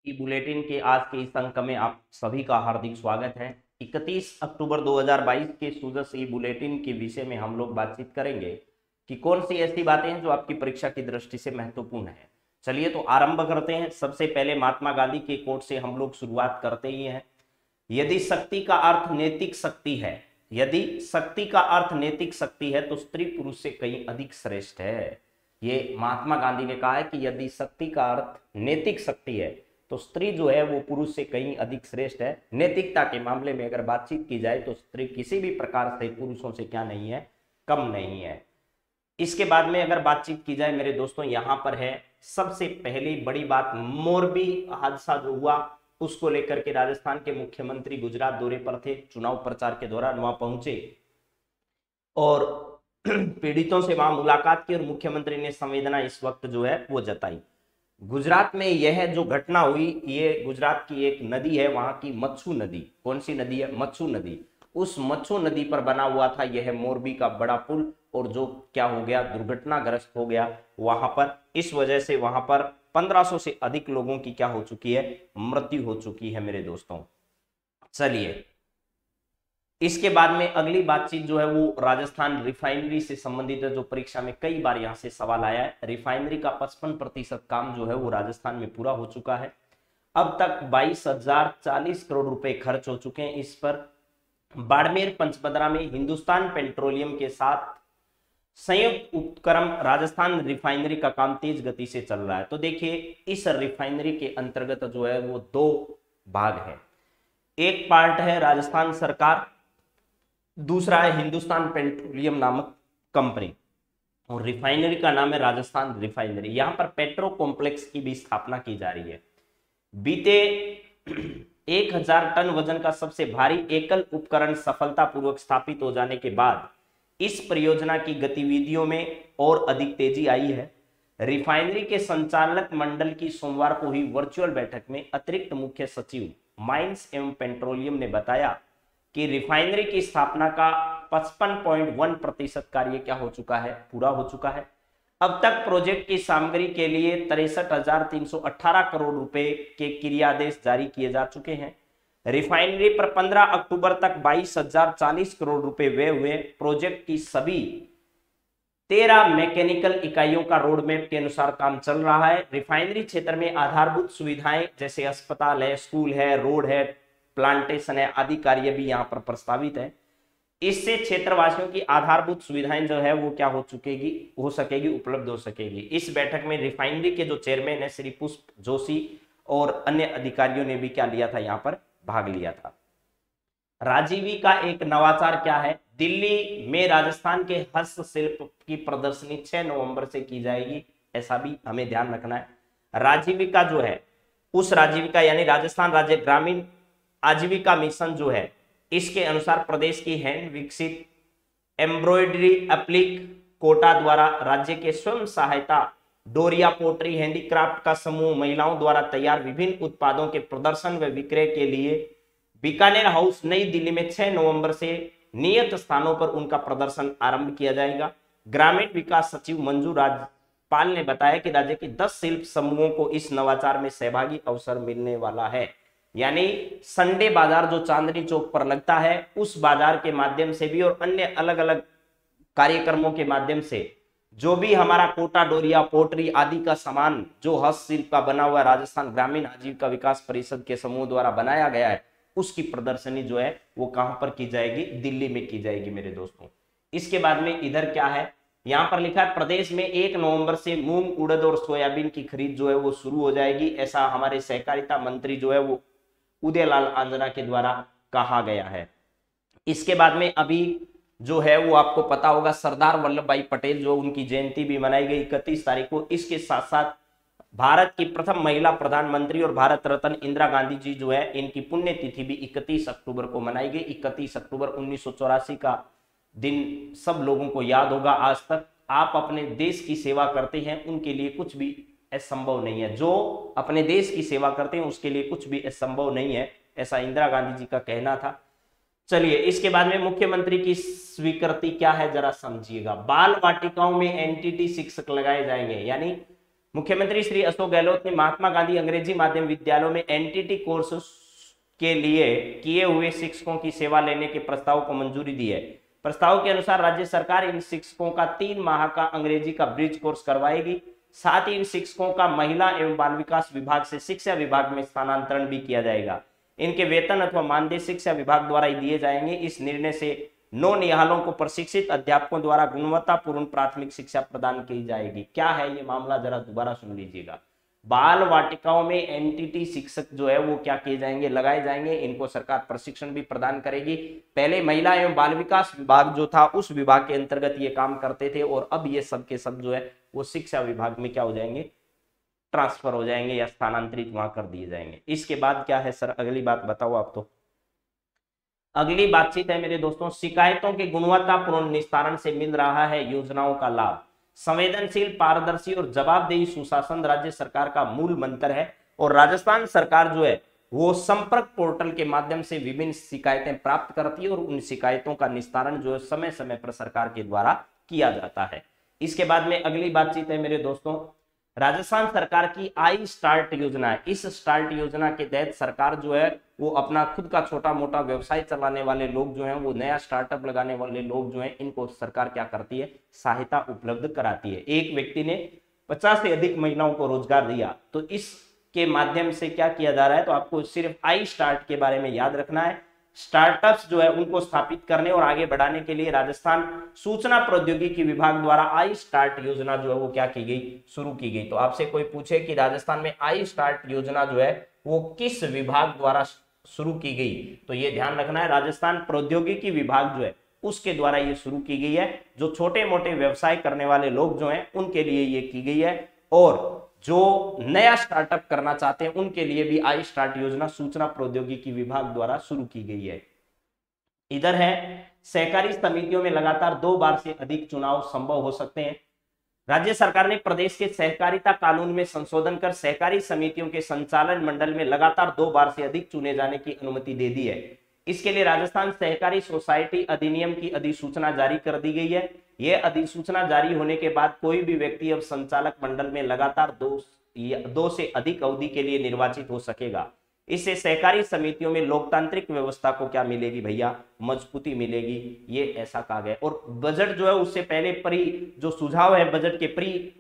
की बुलेटिन के आज के इस अंक में आप सभी का हार्दिक स्वागत है। 31 अक्टूबर 2022 के सुजस ई बुलेटिन के विषय में हम लोग बातचीत करेंगे कि कौन सी ऐसी बातें हैं जो आपकी परीक्षा की दृष्टि से महत्वपूर्ण है। चलिए तो आरंभ करते हैं। सबसे पहले महात्मा गांधी के कोट से हम लोग शुरुआत करते ही हैं। यदि शक्ति का अर्थ नैतिक शक्ति है, यदि शक्ति का अर्थ नैतिक शक्ति है तो स्त्री पुरुष से कहीं अधिक श्रेष्ठ है। ये महात्मा गांधी ने कहा है कि यदि शक्ति का अर्थ नैतिक शक्ति है तो स्त्री जो है वो पुरुष से कहीं अधिक श्रेष्ठ है। नैतिकता के मामले में अगर बातचीत की जाए तो स्त्री किसी भी प्रकार से पुरुषों से क्या नहीं है, कम नहीं है। इसके बाद में अगर बातचीत की जाए मेरे दोस्तों, यहाँ पर है सबसे पहली बड़ी बात, मोरबी हादसा जो हुआ उसको लेकर के राजस्थान के मुख्यमंत्री गुजरात दौरे पर थे, चुनाव प्रचार के दौरान वहां पहुंचे और पीड़ितों से वहां मुलाकात की और मुख्यमंत्री ने संवेदना इस वक्त जो है वो जताई। गुजरात में यह जो घटना हुई, ये गुजरात की एक नदी है, वहां की मच्छू नदी। कौन सी नदी है? मच्छू नदी। उस मच्छू नदी पर बना हुआ था यह मोरबी का बड़ा पुल और जो क्या हो गया, दुर्घटनाग्रस्त हो गया वहां पर। इस वजह से वहां पर 1500 से अधिक लोगों की क्या हो चुकी है, मृत्यु हो चुकी है मेरे दोस्तों। चलिए इसके बाद में अगली बातचीत जो है वो राजस्थान रिफाइनरी से संबंधित है, जो परीक्षा में कई बार यहां से सवाल आया है। रिफाइनरी का 55% काम जो है वो राजस्थान में पूरा हो चुका है। अब तक 22,040 करोड़ रुपए खर्च हो चुके हैं इस पर। बाड़मेर पंचपदरा में हिंदुस्तान पेट्रोलियम के साथ संयुक्त उपक्रम राजस्थान रिफाइनरी का काम तेज गति से चल रहा है। तो देखिए इस रिफाइनरी के अंतर्गत जो है वो दो भाग है। एक पार्ट है राजस्थान सरकार, दूसरा है हिंदुस्तान पेट्रोलियम नामक कंपनी, और रिफाइनरी का नाम है राजस्थान रिफाइनरी। यहां पर पेट्रो कॉम्प्लेक्स की भी स्थापना की जा रही है। बीते 1000 टन वजन का सबसे भारी एकल उपकरण सफलतापूर्वक स्थापित हो जाने के बाद इस परियोजना की गतिविधियों में और अधिक तेजी आई है। रिफाइनरी के संचालक मंडल की सोमवार को हुई वर्चुअल बैठक में अतिरिक्त मुख्य सचिव माइंस एवं पेट्रोलियम ने बताया कि रिफाइनरी की स्थापना का 55.1% कार्य क्या हो चुका है, पूरा हो चुका है। अब तक प्रोजेक्ट की सामग्री के लिए 63,318 करोड़ रुपए के क्रियादेश जारी किए जा चुके हैं। रिफाइनरी पर 15 अक्टूबर तक 22,040 करोड़ रुपए व्यय हुए। प्रोजेक्ट की सभी 13 मैकेनिकल इकाइयों का रोड मैप के अनुसार काम चल रहा है। रिफाइनरी क्षेत्र में आधारभूत सुविधाएं जैसे अस्पताल है, स्कूल है, रोड है, प्लांटेशन है आदि कार्य भी यहाँ पर प्रस्तावित है। इससे क्षेत्रवासियों की आधारभूत सुविधाएं जो है वो क्या हो सकेगी, उपलब्ध हो सकेगी। इस बैठक में रिफाइनरी के जो चेयरमैन है श्री पुष्प जोशी और अन्य अधिकारियों ने भी क्या लिया था, यहाँ पर भाग लिया था। राजीवी का एक नवाचार क्या है? दिल्ली में राजस्थान के हस्तशिल्प की प्रदर्शनी 6 नवंबर से की जाएगी, ऐसा भी हमें ध्यान रखना है। राजीविका जो है, उस राजीविका यानी राजस्थान राज्य ग्रामीण आजीविका मिशन जो है, इसके अनुसार प्रदेश की हैंड विकसित एम्ब्रॉयडरी एप्लिक कोटा द्वारा राज्य के स्वयं सहायता डोरिया पोट्री हैंडीक्राफ्ट का समूह महिलाओं द्वारा तैयार विभिन्न उत्पादों के प्रदर्शन व विक्रय के लिए बीकानेर हाउस नई दिल्ली में 6 नवंबर से नियत स्थानों पर उनका प्रदर्शन आरंभ किया जाएगा। ग्रामीण विकास सचिव मंजू राजपाल ने बताया कि राज्य के 10 शिल्प समूहों को इस नवाचार में सहभागी अवसर मिलने वाला है। यानी संडे बाजार जो चांदनी चौक पर लगता है, उस बाजार के माध्यम से भी और अन्य अलग अलग कार्यक्रमों के माध्यम से जो भी हमारा कोटा डोरिया पोट्री आदि का सामान जो हस्तशिल्प का बना हुआ राजस्थान ग्रामीण आजीविका विकास परिषद के समूह द्वारा बनाया गया है, उसकी प्रदर्शनी जो है वो कहां पर की जाएगी? दिल्ली में की जाएगी मेरे दोस्तों। इसके बाद में इधर क्या है, यहां पर लिखा है प्रदेश में 1 नवंबर से मूंग, उड़द और सोयाबीन की खरीद जो है वो शुरू हो जाएगी, ऐसा हमारे सहकारिता मंत्री जो है वो उदयलाल आंजना के द्वारा कहा गया है। इसके बाद में अभी जो है वो आपको पता होगा सरदार वल्लभ भाई पटेल जो उनकी जयंती भी मनाई गई 31 तारीख को। इसके साथ साथ भारत की प्रथम महिला प्रधानमंत्री और भारत रत्न इंदिरा गांधी जी जो है, इनकी पुण्यतिथि भी 31 अक्टूबर को मनाई गई। 31 अक्टूबर 1984 का दिन सब लोगों को याद होगा। आज तक आप अपने देश की सेवा करते हैं, उनके लिए कुछ भी असंभव नहीं है। जो अपने देश की सेवा करते हैं उसके लिए कुछ भी असंभव नहीं है, ऐसा इंदिरा गांधी जी का कहना था। चलिए इसके बाद में मुख्यमंत्री की स्वीकृति क्या है जरा समझिएगा। बाल वाटिकाओं में एनटीटी शिक्षक लगाए जाएंगे, यानी मुख्यमंत्री श्री अशोक गहलोत ने महात्मा गांधी अंग्रेजी माध्यम विद्यालयों में एनटीटी कोर्स के लिए किए हुए शिक्षकों की सेवा लेने के प्रस्ताव को मंजूरी दी है। प्रस्ताव के अनुसार राज्य सरकार इन शिक्षकों का 3 माह का अंग्रेजी का ब्रिज कोर्स करवाएगी। साथ ही इन शिक्षकों का महिला एवं बाल विकास विभाग से शिक्षा विभाग में स्थानांतरण भी किया जाएगा। इनके वेतन अथवा मानदेय शिक्षा विभाग द्वारा ही दिए जाएंगे। इस निर्णय से नौनिहालों को प्रशिक्षित अध्यापकों द्वारा गुणवत्तापूर्ण प्राथमिक शिक्षा प्रदान की जाएगी। क्या है ये मामला, जरा दोबारा सुन लीजिएगा। बाल वाटिकाओं में एनटीटी शिक्षक जो है वो क्या किए जाएंगे, लगाए जाएंगे। इनको सरकार प्रशिक्षण भी प्रदान करेगी। पहले महिला एवं बाल विकास विभाग जो था उस विभाग के अंतर्गत ये काम करते थे और अब ये सब के सब जो है वो शिक्षा विभाग में क्या हो जाएंगे, ट्रांसफर हो जाएंगे या स्थानांतरित वहां कर दिए जाएंगे। इसके बाद क्या है सर, अगली बात बताओ आप। तो अगली बातचीत है मेरे दोस्तों, शिकायतों के गुणवत्तापूर्ण निस्तारण से मिल रहा है योजनाओं का लाभ। संवेदनशील, पारदर्शी और जवाबदेही सुशासन राज्य सरकार का मूल मंत्र है और राजस्थान सरकार जो है वो संपर्क पोर्टल के माध्यम से विभिन्न शिकायतें प्राप्त करती है और उन शिकायतों का निस्तारण जो है समय समय पर सरकार के द्वारा किया जाता है। इसके बाद में अगली बातचीत है मेरे दोस्तों, राजस्थान सरकार की आई स्टार्ट योजना है। इस स्टार्ट योजना के तहत सरकार जो है वो अपना खुद का छोटा मोटा व्यवसाय चलाने वाले लोग जो हैं, वो नया स्टार्टअप लगाने वाले लोग जो हैं, इनको सरकार क्या करती है, सहायता उपलब्ध कराती है। एक व्यक्ति ने 50 से अधिक महिलाओं को रोजगार दिया, तो इसके माध्यम से क्या किया जा रहा है, तो आपको सिर्फ आई स्टार्ट के बारे में याद रखना है। स्टार्टअप्स जो है उनको स्थापित करने और आगे बढ़ाने के लिए राजस्थान सूचना प्रौद्योगिकी विभाग द्वारा आई स्टार्ट योजना जो है वो क्या की गई, शुरू की गई। तो आपसे कोई पूछे कि राजस्थान में आई स्टार्ट योजना जो है वो किस विभाग द्वारा शुरू की गई, तो ये ध्यान रखना है राजस्थान प्रौद्योगिकी विभाग जो है उसके द्वारा ये शुरू की गई है। जो छोटे मोटे व्यवसाय करने वाले लोग जो हैं उनके लिए ये की गई है और जो नया स्टार्टअप करना चाहते हैं उनके लिए भी आई स्टार्ट योजना सूचना प्रौद्योगिकी विभाग द्वारा शुरू की गई है। इधर है, सहकारी समितियों में लगातार 2 बार से अधिक चुनाव संभव हो सकते हैं। राज्य सरकार ने प्रदेश के सहकारिता कानून में संशोधन कर सहकारी समितियों के संचालन मंडल में लगातार 2 बार से अधिक चुने जाने की अनुमति दे दी है। इसके लिए राजस्थान सहकारी सोसाइटी अधिनियम की अधिसूचना जारी कर दी गई है। यह अधिसूचना जारी होने के बाद कोई भी व्यक्ति अब संचालक मंडल में लगातार 2 से अधिक अवधि के लिए निर्वाचित हो सकेगा। इससे सहकारी समितियों में लोकतांत्रिक व्यवस्था को क्या मिलेगी भैया, मजबूती मिलेगी, ये ऐसा कहा गया। और बजट जो है उससे पहले जो सुझाव है बजट के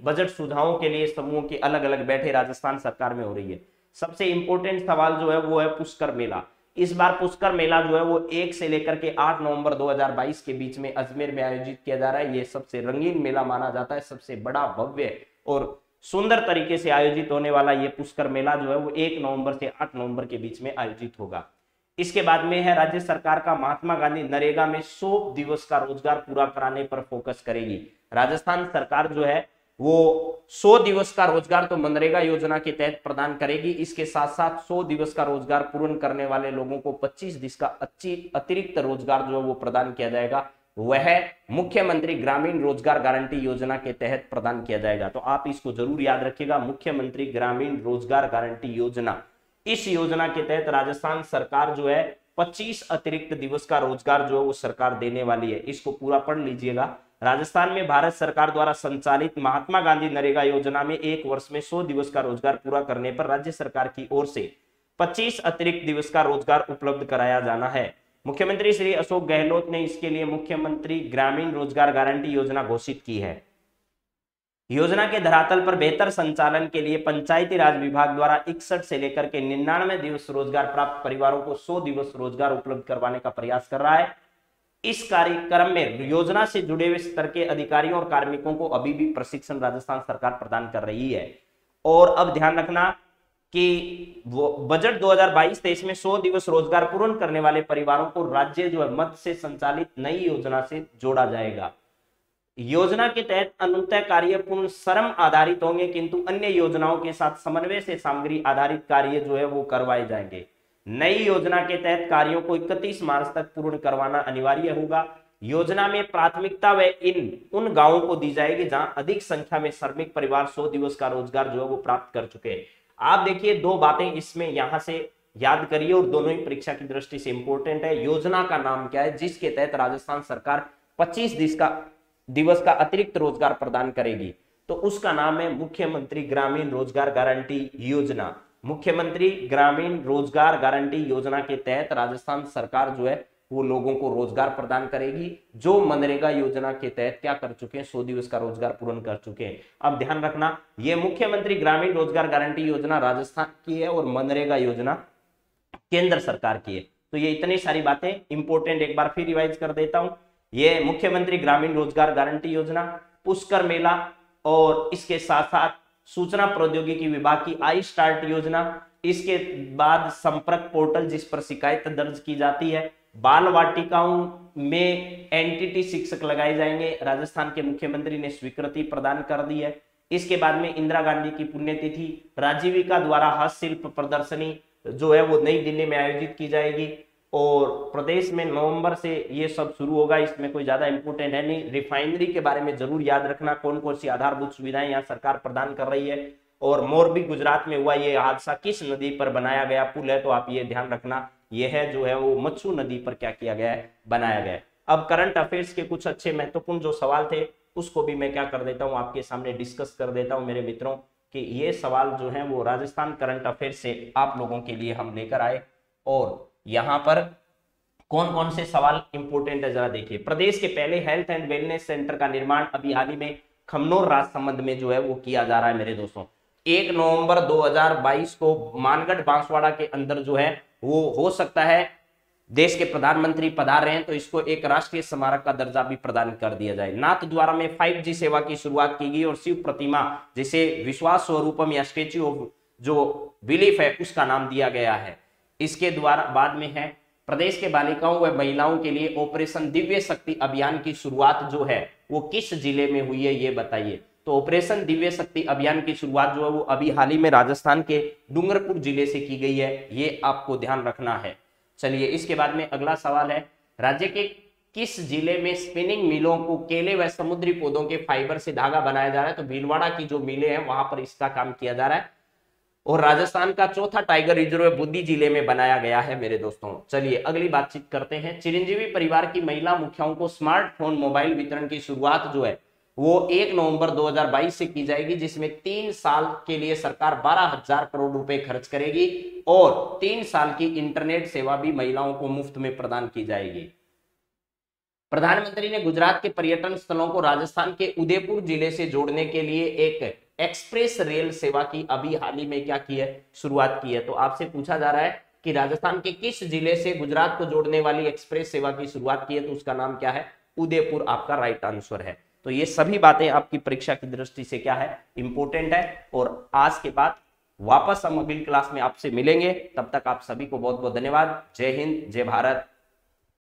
बजट सुझावों के लिए समूहों की अलग अलग बैठे राजस्थान सरकार में हो रही है। सबसे इंपॉर्टेंट सवाल जो है वो है पुष्कर मेला। इस बार पुष्कर मेला जो है वो 1 से लेकर के 8 नवंबर 2022 के बीच में अजमेर में आयोजित किया जा रहा है। ये सबसे रंगीन मेला माना जाता है, सबसे बड़ा, भव्य और सुंदर तरीके से आयोजित होने वाला ये पुष्कर मेला जो है वो 1 नवंबर से 8 नवंबर के बीच में आयोजित होगा। इसके बाद में है, राज्य सरकार का महात्मा गांधी नरेगा में 100 दिवस का रोजगार पूरा कराने पर फोकस करेगी। राजस्थान सरकार जो है वो 100 दिवस का रोजगार तो मनरेगा योजना के तहत प्रदान करेगी। इसके साथ साथ 100 दिवस का रोजगार पूर्ण करने वाले लोगों को 25 दिवस का अतिरिक्त रोजगार जो है वो प्रदान किया जाएगा। वह मुख्यमंत्री ग्रामीण रोजगार गारंटी योजना के तहत प्रदान किया जाएगा। तो आप इसको जरूर याद रखिएगा, मुख्यमंत्री ग्रामीण रोजगार गारंटी योजना। इस योजना के तहत राजस्थान सरकार जो है 25 अतिरिक्त दिवस का रोजगार जो है वो सरकार देने वाली है। इसको पूरा पढ़ लीजिएगा। राजस्थान में भारत सरकार द्वारा संचालित महात्मा गांधी नरेगा योजना में 1 वर्ष में 100 दिवस का रोजगार पूरा करने पर राज्य सरकार की ओर से 25 अतिरिक्त दिवस का रोजगार उपलब्ध कराया जाना है। मुख्यमंत्री श्री अशोक गहलोत ने इसके लिए मुख्यमंत्री ग्रामीण रोजगार गारंटी योजना घोषित की है। योजना के धरातल पर बेहतर संचालन के लिए पंचायती राज विभाग द्वारा 61 से लेकर के 99 दिवस रोजगार प्राप्त परिवारों को 100 दिवस रोजगार उपलब्ध करवाने का प्रयास कर रहा है। इस कार्यक्रम में योजना से जुड़े हुए स्तर के अधिकारियों और कार्मिकों को अभी भी प्रशिक्षण राजस्थान सरकार प्रदान कर रही है। और अब ध्यान रखना कि वो बजट 2022-23 में 100 दिवस रोजगार पूर्ण करने वाले परिवारों को राज्य जो है मद से संचालित नई योजना से जोड़ा जाएगा। योजना के तहत अनुतय कार्य पूर्ण श्रम आधारित होंगे, किंतु अन्य योजनाओं के साथ समन्वय से सामग्री आधारित कार्य जो है वो करवाए जाएंगे। नई योजना के तहत कार्यों को 31 मार्च तक पूर्ण करवाना अनिवार्य होगा। योजना में प्राथमिकता व उन गांवों को दी जाएगी जहां अधिक संख्या में श्रमिक परिवार 100 दिवस का रोजगार जो है वो प्राप्त कर चुके हैं। आप देखिए 2 बातें इसमें यहां से याद करिए और दोनों ही परीक्षा की दृष्टि से इंपॉर्टेंट है। योजना का नाम क्या है जिसके तहत राजस्थान सरकार 25 दिवस का अतिरिक्त रोजगार प्रदान करेगी। तो उसका नाम है मुख्यमंत्री ग्रामीण रोजगार गारंटी योजना। मुख्यमंत्री ग्रामीण रोजगार गारंटी योजना के तहत राजस्थान सरकार जो है वो लोगों को रोजगार प्रदान करेगी, जो मनरेगा योजना के तहत क्या कर चुके हैं, 100 दिवस का रोजगार पूर्ण कर चुके हैं। अब ध्यान रखना, ये मुख्यमंत्री ग्रामीण रोजगार गारंटी योजना राजस्थान की है और मनरेगा योजना केंद्र सरकार की है। तो ये इतनी सारी बातें इंपॉर्टेंट, एक बार फिर रिवाइज कर देता हूं। ये मुख्यमंत्री ग्रामीण रोजगार गारंटी योजना, पुष्कर मेला और इसके साथ साथ सूचना प्रौद्योगिकी विभाग की आई स्टार्ट योजना, इसके बाद संपर्क पोर्टल जिस पर शिकायत दर्ज की जाती है, बाल वाटिकाओं में एनटीटी शिक्षक लगाए जाएंगे, राजस्थान के मुख्यमंत्री ने स्वीकृति प्रदान कर दी है। इसके बाद में इंदिरा गांधी की पुण्यतिथि, राजीविका द्वारा हस्तशिल्प प्रदर्शनी जो है वो नई दिल्ली में आयोजित की जाएगी और प्रदेश में नवंबर से ये सब शुरू होगा। इसमें कोई ज्यादा इंपोर्टेंट है नहीं। रिफाइनरी के बारे में जरूर याद रखना, कौन कौन सी आधारभूत सुविधाएं यहाँ सरकार प्रदान कर रही है। और मोरबी गुजरात में हुआ ये हादसा किस नदी पर बनाया गया पुल है, तो आप ये ध्यान रखना, ये है जो है वो मच्छू नदी पर क्या किया गया है, बनाया गया है। अब करंट अफेयर्स के कुछ अच्छे महत्वपूर्ण जो सवाल थे उसको भी मैं क्या कर देता हूँ, आपके सामने डिस्कस कर देता हूँ मेरे मित्रों, कि ये सवाल जो है वो राजस्थान करंट अफेयर से आप लोगों के लिए हम लेकर आए। और यहाँ पर कौन कौन से सवाल इंपोर्टेंट है जरा देखिए। प्रदेश के पहले हेल्थ एंड वेलनेस सेंटर का निर्माण अभी हाल ही में खमनोर राजसमंद में जो है वो किया जा रहा है मेरे दोस्तों। 1 नवंबर 2022 को मानगढ़ बांसवाड़ा के अंदर जो है वो हो सकता है देश के प्रधानमंत्री पधार रहे हैं तो इसको एक राष्ट्रीय स्मारक का दर्जा भी प्रदान कर दिया जाए। नाथद्वारा में 5G सेवा की शुरुआत की गई और शिव प्रतिमा जिसे विश्वास स्वरूपम या स्टेच्यू ऑफ जो बिलीफ है उसका नाम दिया गया है। इसके द्वारा बाद में है प्रदेश के बालिकाओं व महिलाओं के लिए ऑपरेशन दिव्य शक्ति अभियान की शुरुआत जो है वो किस जिले में हुई है ये बताइए। तो ऑपरेशन दिव्य शक्ति अभियान की शुरुआत जो है वो अभी हाल ही में राजस्थान के डूंगरपुर जिले से की गई है, ये आपको ध्यान रखना है। चलिए इसके बाद में अगला सवाल है, राज्य के किस जिले में स्पिनिंग मिलों को केले व समुद्री पौधों के फाइबर से धागा बनाया जा रहा है। तो भीलवाड़ा की जो मिलें हैं वहां पर इसका काम किया जा रहा है और राजस्थान का चौथा टाइगर रिजर्व बुद्धि जिले में बनाया गया है मेरे दोस्तों। चलिए अगली बातचीत करते हैं। चिरंजीवी परिवार की महिला मुखियाओं को स्मार्टफोन मोबाइल वितरण की शुरुआत जो है वो 1 नवंबर 2022 से की जाएगी, जिसमें 3 साल के लिए सरकार 12,000 करोड़ रुपए खर्च करेगी और 3 साल की इंटरनेट सेवा भी महिलाओं को मुफ्त में प्रदान की जाएगी। प्रधानमंत्री ने गुजरात के पर्यटन स्थलों को राजस्थान के उदयपुर जिले से जोड़ने के लिए एक एक्सप्रेस रेल सेवा की अभी हाल ही में क्या की है, शुरुआत की है। तो आपसे पूछा जा रहा है कि राजस्थान के किस जिले से गुजरात को जोड़ने वाली एक्सप्रेस सेवा की शुरुआत की है, तो उसका नाम क्या है, उदयपुर आपका राइट आंसर है। तो ये सभी बातें आपकी परीक्षा की दृष्टि से क्या है, इंपॉर्टेंट है। और आज के बाद वापस हम अगली क्लास में आपसे मिलेंगे, तब तक आप सभी को बहुत बहुत धन्यवाद। जय हिंद, जय भारत,